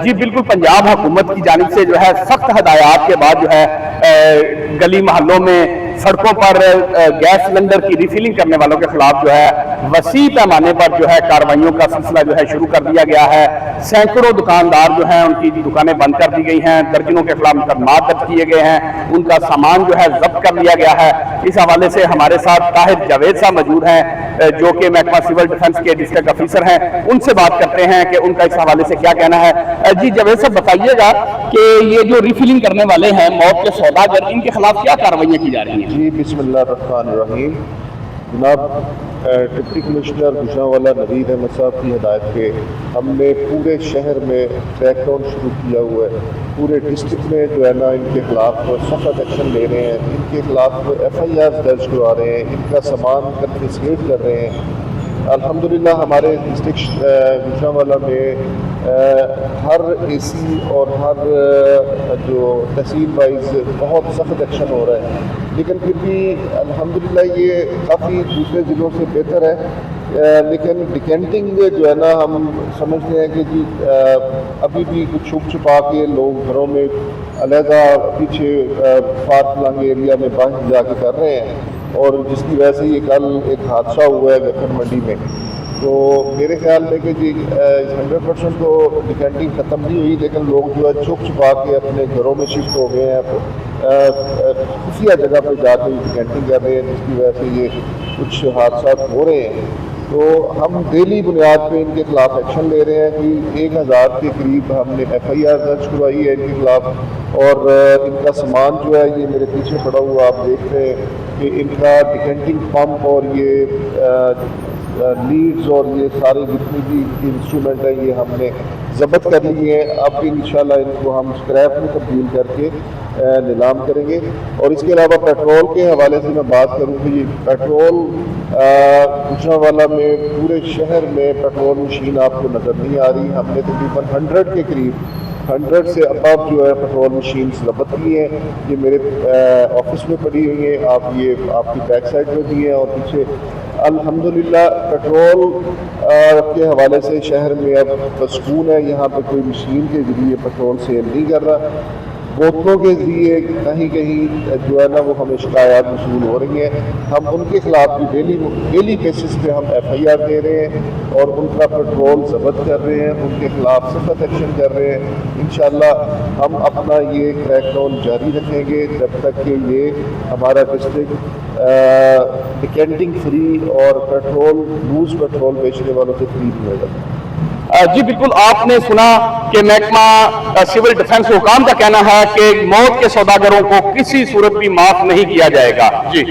جی بالکل، پنجاب حکومت کی جانب سے جو ہے سخت ہدایات کے بعد جو ہے گلی محلوں میں سڑکوں پر گیس سلنڈر کی ریفلنگ کرنے والوں کے خلاف جو ہے وسیع پیمانے پر جو ہے کارروائیوں کا سلسلہ جو ہے شروع کر دیا گیا ہے۔ سینکڑوں دکاندار جو ہیں ان کی دکانیں بند کر دی گئی ہیں، درجنوں کے خلاف مقدمات درج کیے گئے ہیں، ان کا سامان جو ہے ضبط کر لیا گیا ہے۔ اس حوالے سے ہمارے ساتھ طاہر جاوید صاحب موجود ہیں جو کہ محکمہ سول ڈیفنس کے ڈسٹرکٹ آفیسر ہیں، ان سے بات کرتے ہیں کہ ان کا اس حوالے سے کیا کہنا ہے۔ جی جاوید صاحب بتائیے گا کہ یہ جو ریفلنگ کرنے والے ہیں موت کے سوداگر، ان کے خلاف کیا کارروائیاں کی جا رہی ہیں؟ جی بسم اللہ الرحمن الرحیم۔ جناب ڈپٹی کمشنر گوجرانوالہ نوید احمد صاحب کی ہدایت پہ ہم نے پورے شہر میں کریک ڈاؤن شروع کیا ہوا ہے۔ پورے ڈسٹرکٹ میں جو ہے نا ان کے خلاف سخت ایکشن لے رہے ہیں، ان کے خلاف FIR درج کروا رہے ہیں، ان کا سامان کنفسکیٹ کر رہے ہیں۔ الحمدللہ ہمارے ڈسٹرکٹ گوجرانوالہ میں ہر AC اور ہر جو تحصیل وائز بہت سخت ایکشن ہو رہا ہے، لیکن پھر بھی الحمدللہ یہ کافی دوسرے ضلعوں سے بہتر ہے۔ لیکن ڈیکینٹنگ جو ہے نا ہم سمجھتے ہیں کہ جی ابھی بھی کچھ چھپ چھپا کے لوگ گھروں میں علیحدہ پیچھے فار فلنگ ایریا میں بند جا کے کر رہے ہیں، اور جس کی وجہ سے یہ کل ایک حادثہ ہوا ہے گکھن منڈی میں۔ تو میرے خیال میں کہ جی 100% تو ڈیکینٹنگ ختم نہیں ہوئی، لیکن لوگ جو ہے چھپ چھپا کے اپنے گھروں میں شفٹ ہو گئے ہیں، خفیہ جگہ پہ جا کے ڈیکینٹنگ کر رہے ہیں، جس کی وجہ سے یہ کچھ حادثات ہو رہے ہیں۔ تو ہم ڈیلی بنیاد پہ ان کے خلاف ایکشن لے رہے ہیں کہ 1000 کے قریب ہم نے FIR درج کروائی ہے ان کے خلاف، اور ان کا سامان جو ہے یہ میرے پیچھے پڑا ہوا آپ دیکھ رہے ہیں کہ ان کا ڈیکینٹنگ پمپ اور یہ لیڈز اور یہ سارے جتنی بھی انسٹرومنٹ ہیں یہ ہم نے ضبط کر لیے ہیں۔ اب انشاءاللہ ان کو ہم اسکریپ میں تبدیل کر کے نیلام کریں گے۔ اور اس کے علاوہ پیٹرول کے حوالے سے میں بات کروں کہ یہ پیٹرول گوجرانوالہ میں پورے شہر میں پیٹرول مشین آپ کو نظر نہیں آ رہی۔ ہم نے تقریباً 100 کے قریب 100 سے اباب جو ہے پیٹرول مشینز ضبط کی ہیں، یہ میرے آفس میں پڑی ہوئی ہیں، آپ کی بیک سائڈ میں بھی ہیں اور پیچھے۔ الحمدللہ پیٹرول کے حوالے سے شہر میں اب سکون ہے، یہاں پہ کوئی مشین کے ذریعے پیٹرول سیل نہیں کر رہا۔ بوتلوں کے ذریعے کہیں جو ہے نا وہ ہمیں شکایات موصول ہو رہی ہیں، ہم ان کے خلاف بھی ڈیلی بیسس پہ ہم FIR دے رہے ہیں اور ان کا پیٹرول ضبط کر رہے ہیں، ان کے خلاف سخت ایکشن کر رہے ہیں۔ انشاءاللہ ہم اپنا یہ کریک ڈاؤن جاری رکھیں گے جب تک کہ یہ ہمارا ڈسٹرکٹ ڈیکینٹنگ فری اور لوز پیٹرول بیچنے والوں سے فری نہیں ہوگا۔ جی بالکل، آپ نے سنا کہ محکمہ سول ڈیفنس حکام کا کہنا ہے کہ موت کے سوداگروں کو کسی صورت بھی معاف نہیں کیا جائے گا۔ جی